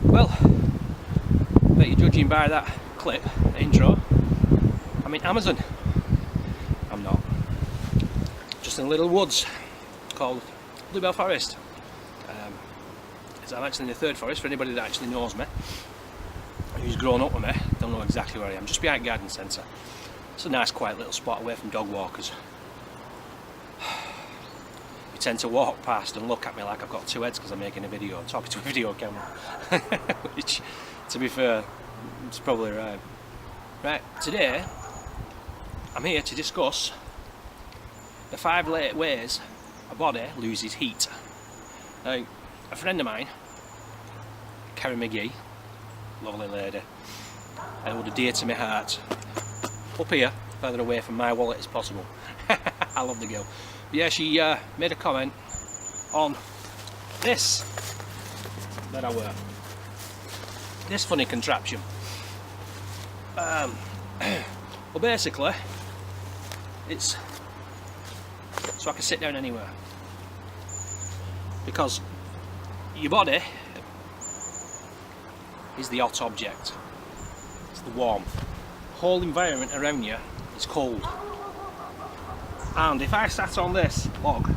Well, I bet you're judging by that clip, intro. I'm in Amazon. I'm not. Just in a little woods called Bluebell Forest. I'm actually in the third forest for anybody that actually knows me, who's grown up with me. Don't know exactly where I am. Just behind garden centre. It's a nice quiet little spot away from dog walkers. You tend to walk past and look at me like I've got two heads because I'm making a video, I'm talking to a video camera. Which, to be fair, it's probably right. Right, today I'm here to discuss the 5 ways a body loses heat. Now, a friend of mine, Karen McGee, lovely lady, and would dear to my heart, up here, further away from my wallet as possible. I love the girl. But yeah, she made a comment on this that I wear. This funny contraption. Well, basically, it's so I can sit down anywhere. Because your body is the hot object. It's the warm. The whole environment around you is cold. And if I sat on this log,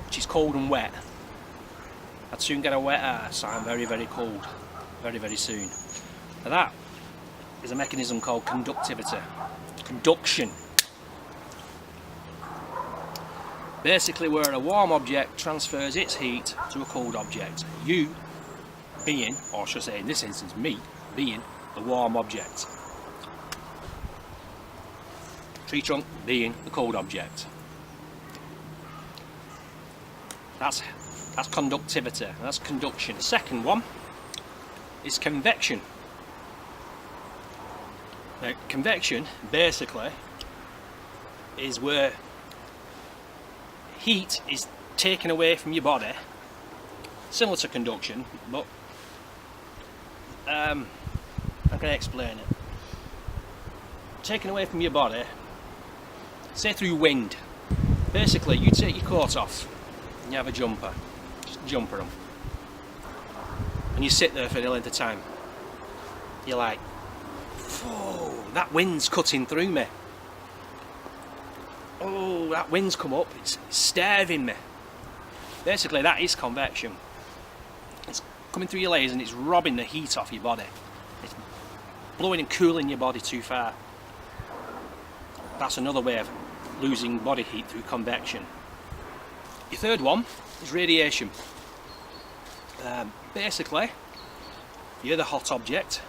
which is cold and wet, I'd soon get a wet arse. I'm very, very cold. Very, very soon. Now that is a mechanism called conductivity. Conduction. Basically, where a warm object transfers its heat to a cold object. You being, or should I say in this instance, me being the warm object. Tree trunk being the cold object. That's conductivity, that's conduction. The second one is convection. Now, convection basically is where heat is taken away from your body, similar to conduction, but how can I explain it? Taken away from your body, say through wind. Basically, you take your coat off and you have a jumper, just a jumper on, and you sit there for the length of time. You're like, whoa, that wind's cutting through me. Oh, that wind's come up, it's starving me. Basically, that is convection. It's coming through your layers and it's robbing the heat off your body. It's blowing and cooling your body too far. That's another way of losing body heat through convection. Your third one is radiation. Basically, you're the hot object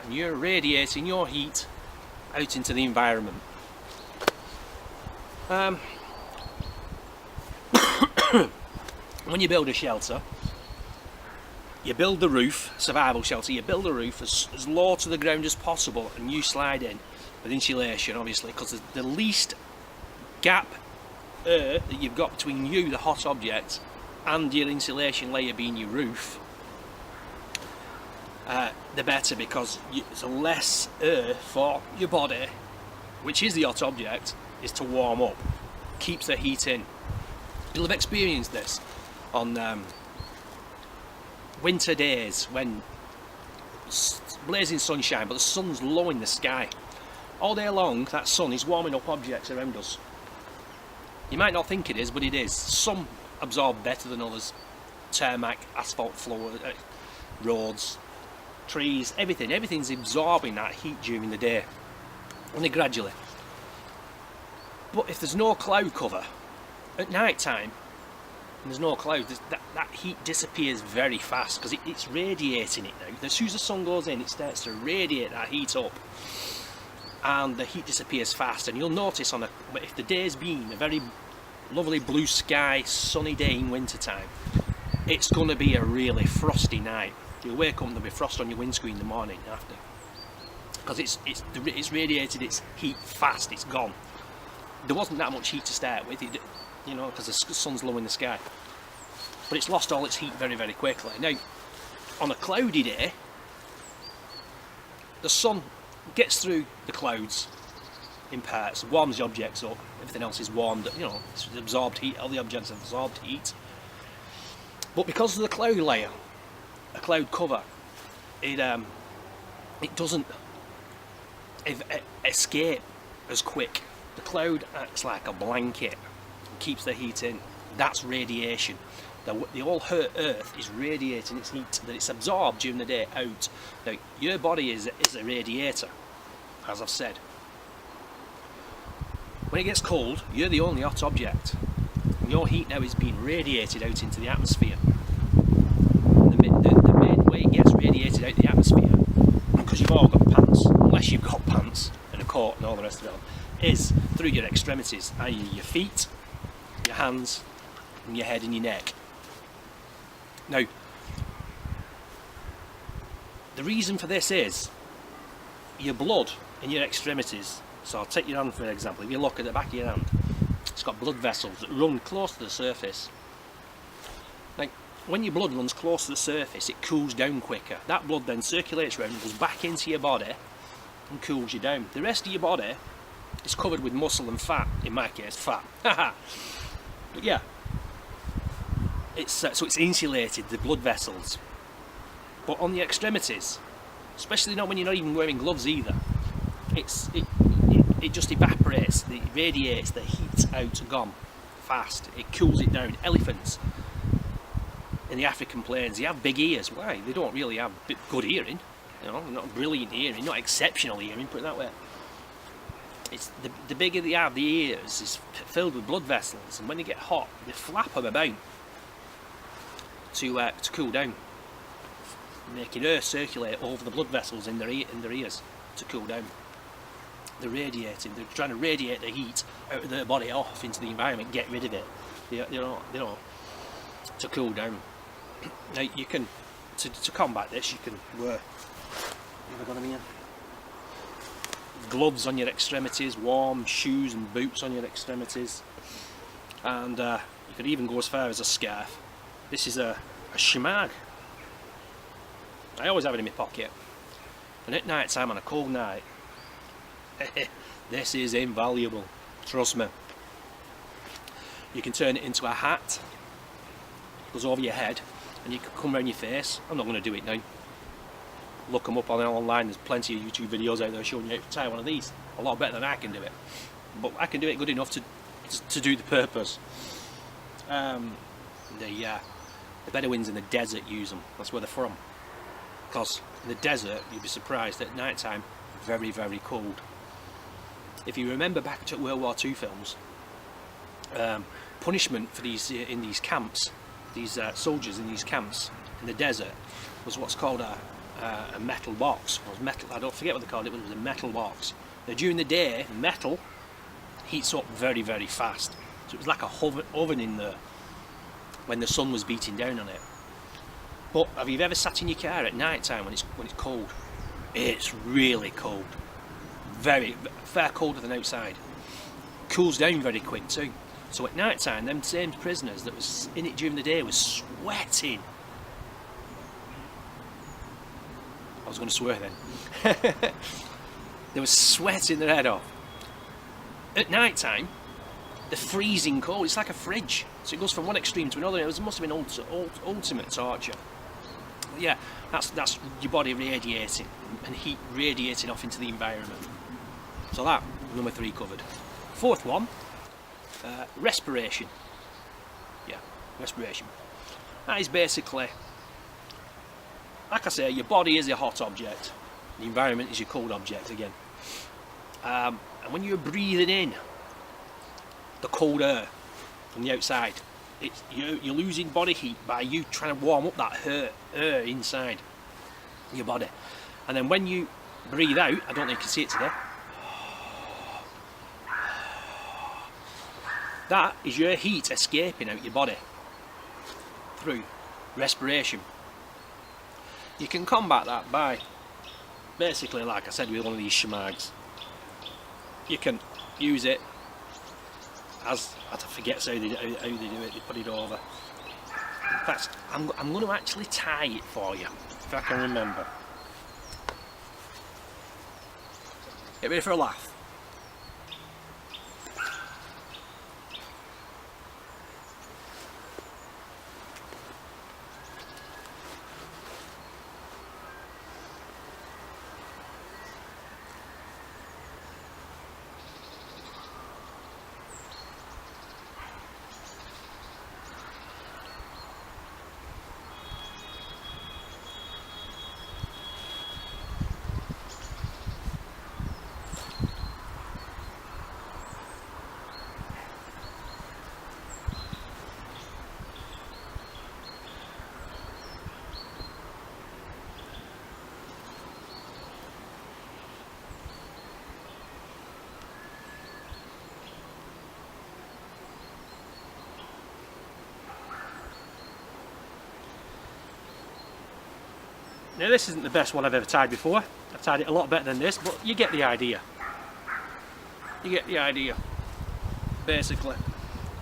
and you're radiating your heat out into the environment. When you build a shelter, you build the roof, survival shelter, you build the roof as low to the ground as possible and you slide in with insulation, obviously, because the least gap air that you've got between you, the hot object, and your insulation layer being your roof, the better, because there's less air for your body, which is the hot object, is to warm up, keeps the heat in. You'll have experienced this on winter days when blazing sunshine, but the sun's low in the sky. All day long, that sun is warming up objects around us. You might not think it is, but it is. Some absorb better than others. Tarmac, asphalt floor, roads, trees, everything's absorbing that heat during the day, only gradually. But if there's no cloud cover at night time and there's no clouds, that heat disappears very fast because it's radiating it now. As soon as the sun goes in, it starts to radiate that heat up and the heat disappears fast. And you'll notice if the day's been a very lovely blue sky sunny day in winter time, it's going to be a really frosty night. You'll wake up and there'll be frost on your windscreen in the morning after, because it's radiated its heat fast. It's gone. There wasn't that much heat to start with, because the sun's low in the sky, but it's lost all its heat very, very quickly. Now, on a cloudy day, the sun gets through the clouds in parts, warms the objects up, everything else is warmed, it's absorbed heat, all the objects have absorbed heat, But because of the cloud layer, a cloud cover, it doesn't escape as quick. The cloud acts like a blanket and keeps the heat in. That's radiation. The whole Earth is radiating its heat that it's absorbed during the day out. Now, your body is a radiator, as I've said. When it gets cold, you're the only hot object. And your heat now is being radiated out into the atmosphere. And the main way it gets radiated out the atmosphere, because you've all got pants, unless you've got pants and a coat and all the rest of it, is through your extremities, i.e. your feet, your hands, and your head and your neck. Now, the reason for this is your blood in your extremities. So I'll take your hand for example. If you look at the back of your hand, it's got blood vessels that run close to the surface. Now, when your blood runs close to the surface, it cools down quicker. That blood then circulates around, goes back into your body and cools you down. The rest of your body is covered with muscle and fat, in my case, fat. But yeah, so it's insulated, the blood vessels. But on the extremities, especially not when you're not even wearing gloves either, it just evaporates, it radiates the heat out, gone fast. It cools it down. Elephants in the African plains, they have big ears. Why? They don't really have good hearing, you know, not brilliant hearing, not exceptional hearing, put it that way. It's the bigger they have, the ears is filled with blood vessels, and when they get hot, they flap them about to cool down, making air circulate over the blood vessels in their ears to cool down. They're radiating. They're trying to radiate the heat out of their body off into the environment, get rid of it. You know, to cool down. Now you can to combat this, you can wear. Have I got them here? Gloves on your extremities, warm shoes and boots on your extremities, and you could even go as far as a scarf. This is a shemag. I always have it in my pocket, and at night time on a cold night, this is invaluable, trust me. You can turn it into a hat, goes over your head, and you can come around your face. I'm not going to do it now. Look them up online, there's plenty of YouTube videos out there showing you how to tie one of these. A lot better than I can do it, but I can do it good enough to do the purpose. The Bedouins in the desert use them, that's where they're from. Because in the desert, you'd be surprised at night time, very, very cold. If you remember back to World War II films, punishment for these in these camps, these soldiers in these camps in the desert, was what's called a metal box. It was metal. I don't forget what they called it, but it was a metal box. Now during the day, metal heats up very, very fast. So it was like a oven in there when the sun was beating down on it. But have you ever sat in your car at night time when it's cold? It's really cold. Very far colder than outside. Cools down very quick too. So at night time, them same prisoners that was in it during the day was sweating. I was going to swear then. They were sweating their head off. At night time, the freezing cold. It's like a fridge. So it goes from one extreme to another. It must have been ultimate torture. But yeah, that's your body radiating and heat radiating off into the environment. So that, number 3 covered. 4th one, respiration. Yeah, respiration. That is basically, like I say, your body is a hot object. The environment is your cold object again. And when you're breathing in the cold air from the outside, you're losing body heat by you trying to warm up that air inside your body. And then when you breathe out, I don't know if you can see it today, that is your heat escaping out your body through respiration. You can combat that by basically, like I said, with one of these shemags. You can use it as, I forget how they do it, they put it over. In fact, I'm going to actually tie it for you, if I can remember. Get ready for a laugh. Now this isn't the best one I've ever tied before. I've tied it a lot better than this, but you get the idea. You get the idea. Basically,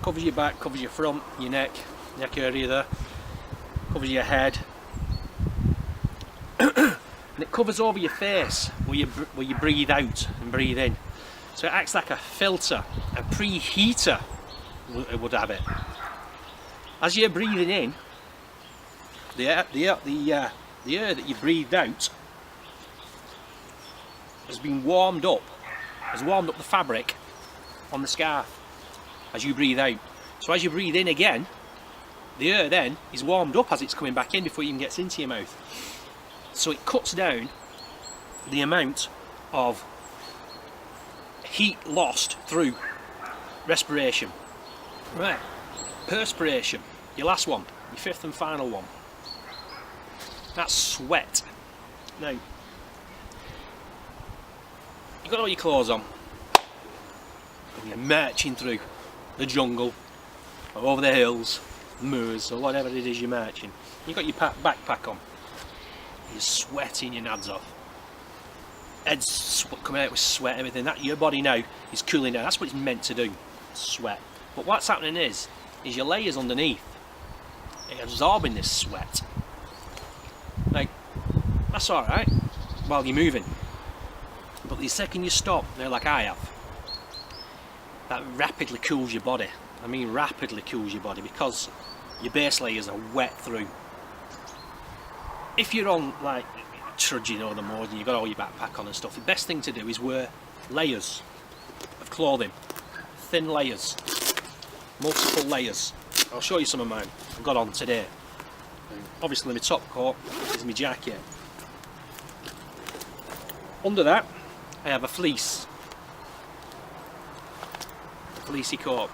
covers your back, covers your front, your neck area there, covers your head, and it covers over your face where you breathe out and breathe in. So it acts like a filter, a preheater would have it. As you're breathing in, the air that you breathed out has been warmed up, has warmed up the fabric on the scarf as you breathe out. So as you breathe in again, the air then is warmed up as it's coming back in before it even gets into your mouth. So it cuts down the amount of heat lost through respiration. Right, perspiration, your last one, your fifth and final one. That's sweat. Now, you've got all your clothes on, and you're marching through the jungle, or over the hills, moors, or whatever it is you're marching. You've got your backpack on, you're sweating your nads off. Head's coming out with sweat, everything. That your body now is cooling down. That's what it's meant to do, sweat. But what's happening is your layers underneath are absorbing this sweat. Like, that's alright while you're moving. But the second you stop, now like I have, that rapidly cools your body. I mean rapidly cools your body, because your base layers are wet through. If you're on like trudging over the moors and you've got all your backpack on and stuff, the best thing to do is wear layers of clothing, thin layers, multiple layers. I'll show you some of mine I've got on today. Obviously my top coat is my jacket. Under that I have a fleece, fleecy coat.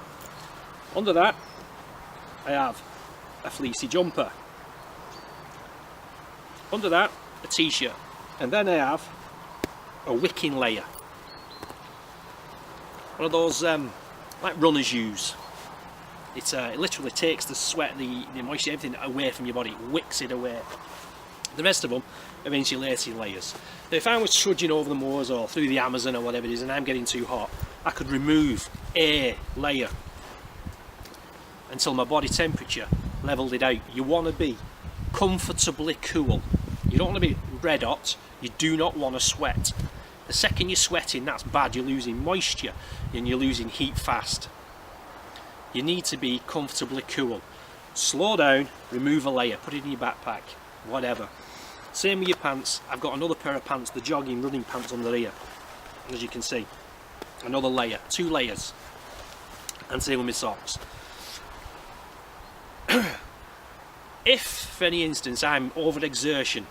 Under that I have a fleecy jumper. Under that a t-shirt, and then I have a wicking layer, one of those like runners use. It literally takes the sweat, the moisture, everything away from your body, it wicks it away. The rest of them are insulating layers. Now if I was trudging over the moors or through the Amazon or whatever it is and I'm getting too hot, I could remove a layer until my body temperature leveled it out. You want to be comfortably cool. You don't want to be red hot, you do not want to sweat. The second you're sweating, that's bad, you're losing moisture and you're losing heat fast. You need to be comfortably cool. Slow down, remove a layer, put it in your backpack, whatever. Same with your pants. I've got another pair of pants, the jogging running pants under here, as you can see. Another layer, 2 layers. And same with my socks. If, for any instance, I'm overexerting,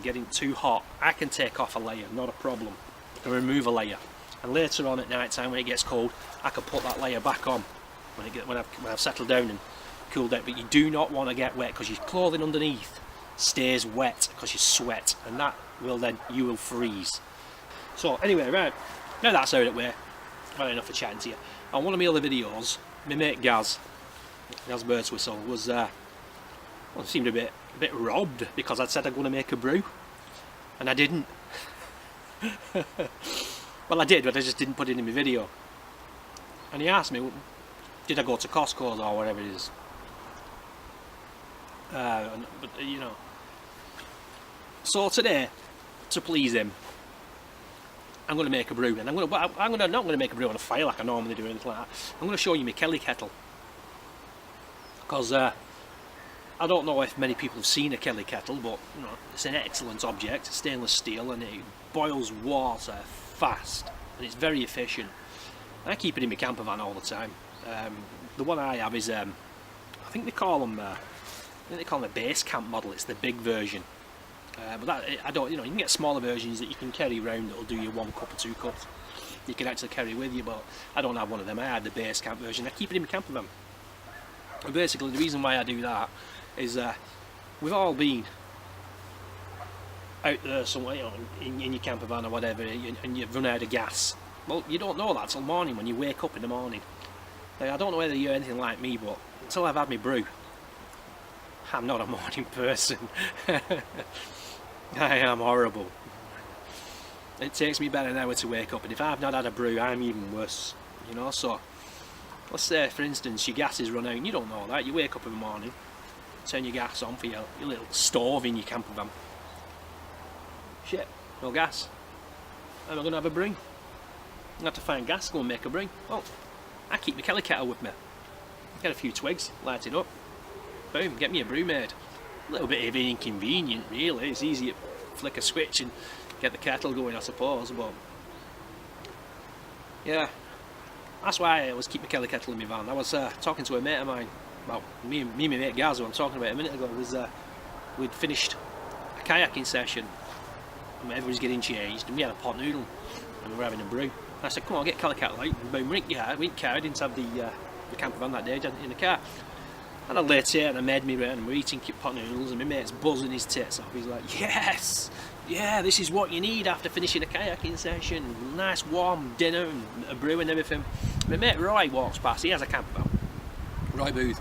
getting too hot, I can take off a layer, not a problem, and remove a layer. And later on at night time when it gets cold, I can put that layer back on when I've settled down and cooled out. But you do not want to get wet, because your clothing underneath stays wet because you sweat, and that will then, you will freeze. So anyway, right, now that's out of the way, right enough for chatting to you. On one of my other videos, my mate Gaz Bird's Whistle was seemed a bit robbed, because I'd said I'm going to make a brew and I didn't. Well, I did, but I just didn't put it in my video. And he asked me, did I go to Costco or whatever it is? But you know, so today, to please him, I'm going to make a brew, and I'm not going to make a brew on a fire like I normally do or anything like that. I'm going to show you my Kelly Kettle, because I don't know if many people have seen a Kelly Kettle, but you know, it's an excellent object, stainless steel, and it boils water fast, and it's very efficient. I keep it in my camper van all the time. The one I have is, I think they call them a base camp model. It's the big version. But that, I don't, you know, you can get smaller versions that you can carry around that'll do you 1 cup or 2 cups. You can actually carry with you, but I don't have one of them. I had the base camp version. I keep it in my camper van. And basically, the reason why I do that is we've all been out there somewhere, you know, in your camper van or whatever, and you've run out of gas. Well, you don't know that till morning when you wake up in the morning. Now, I don't know whether you're anything like me, but until I've had my brew, I'm not a morning person. I am horrible. It takes me about an hour to wake up, and if I've not had a brew, I'm even worse. You know, so let's say, for instance, your gas is run out, and you don't know that. You wake up in the morning, turn your gas on for your little stove in your camper van. Shit, no gas. How am I going to have a brew? I'm going to have to find gas to go and make a brew. Well, I keep my Kelly Kettle with me. Get a few twigs, light it up. Boom, get me a brew made. A little bit of inconvenient, really. It's easy to flick a switch and get the kettle going, I suppose, but yeah, that's why I always keep my Kelly Kettle in my van. I was talking to a mate of mine, well, me and my mate Gaz, who I'm talking about a minute ago, we'd finished a kayaking session, and everybody's getting changed, and we had a pot noodle, and we were having a brew. I said, come on, get Kelly Kettle out. Boom, we didn't care, I didn't have the camper van that day in the car. And I laid here and I made me around, and we're eating pot noodles, and my mate's buzzing his tits off. He's like, yes, yeah, this is what you need after finishing a kayaking session. Nice warm dinner and a brew and everything. My mate Roy walks past, he has a camper van, Roy Booth.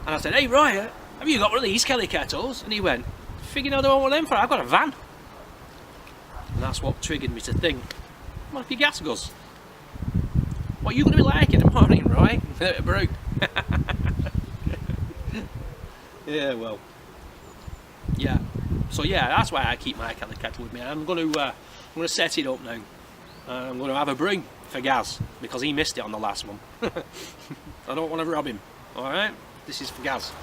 And I said, hey Roy, have you got one of these Kelly Kettles? And he went, figuring out what I want them for, I've got a van. And that's what triggered me to think, what if your gas goes? What are you going to be like in the morning, Roy? A brew. Yeah, well, yeah. So yeah, that's why I keep my Kelly Kettle with me. I'm going to set it up now. I'm going to have a brew for Gaz because he missed it on the last one. I don't want to rob him. All right, this is for Gaz.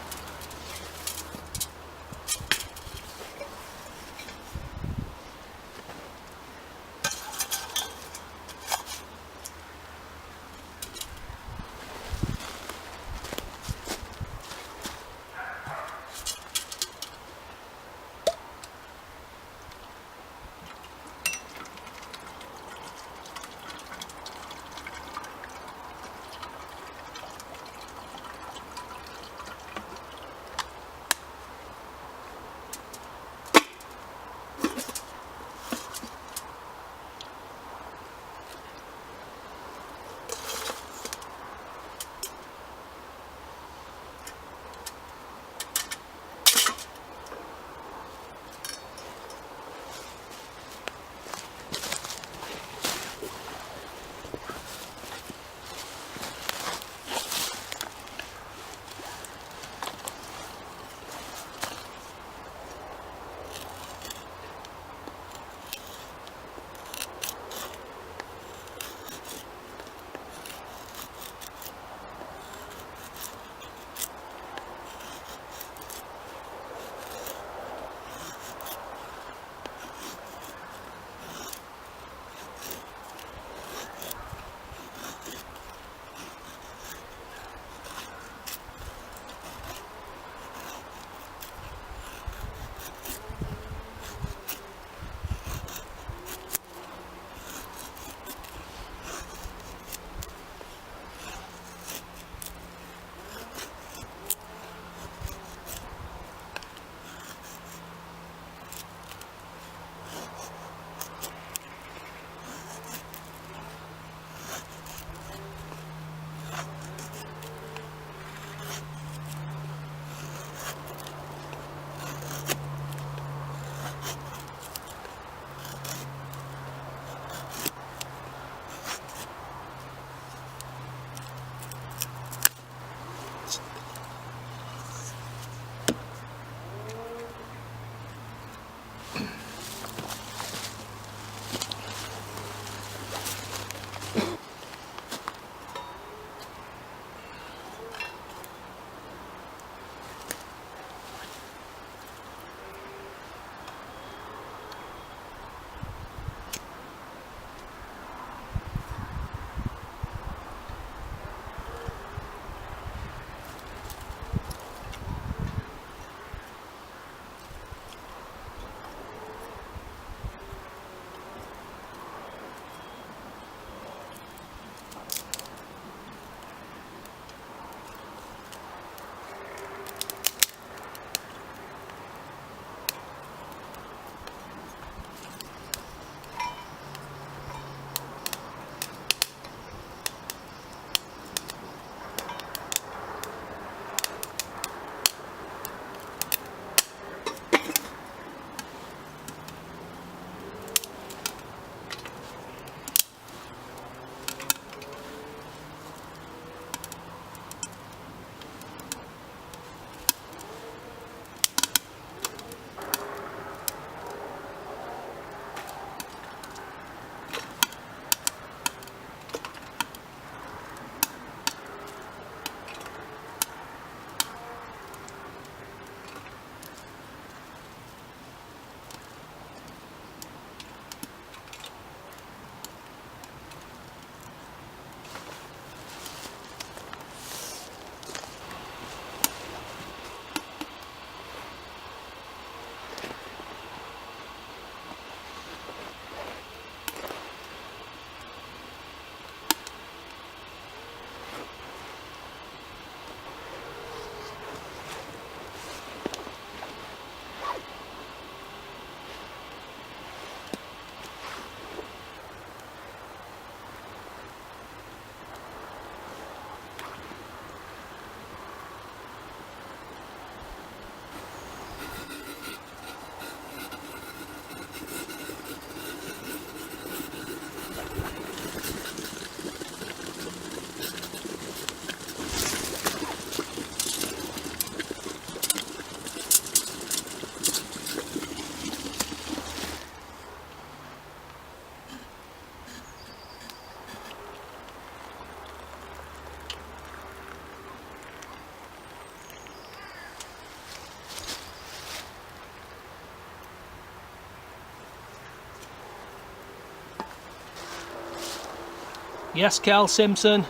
Yes, Carl Simpson,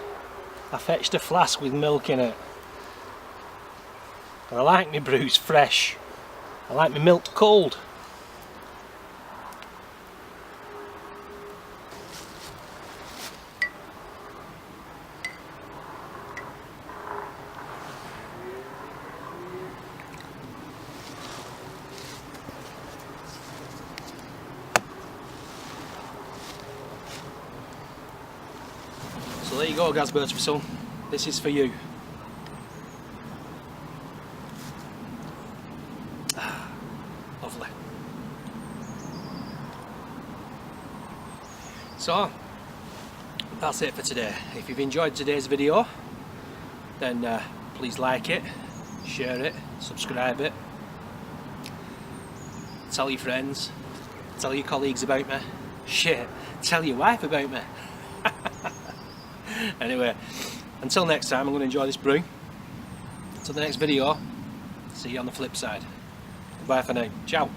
I fetched a flask with milk in it. And I like my brews fresh. I like my milk cold. So there you go, Gazbirds for some. This is for you. Lovely. So that's it for today. If you've enjoyed today's video, then please like it, share it, subscribe it, tell your friends, tell your colleagues about me, shit, tell your wife about me. Anyway, until next time, I'm going to enjoy this brew. Until the next video, see you on the flip side. Goodbye for now. Ciao.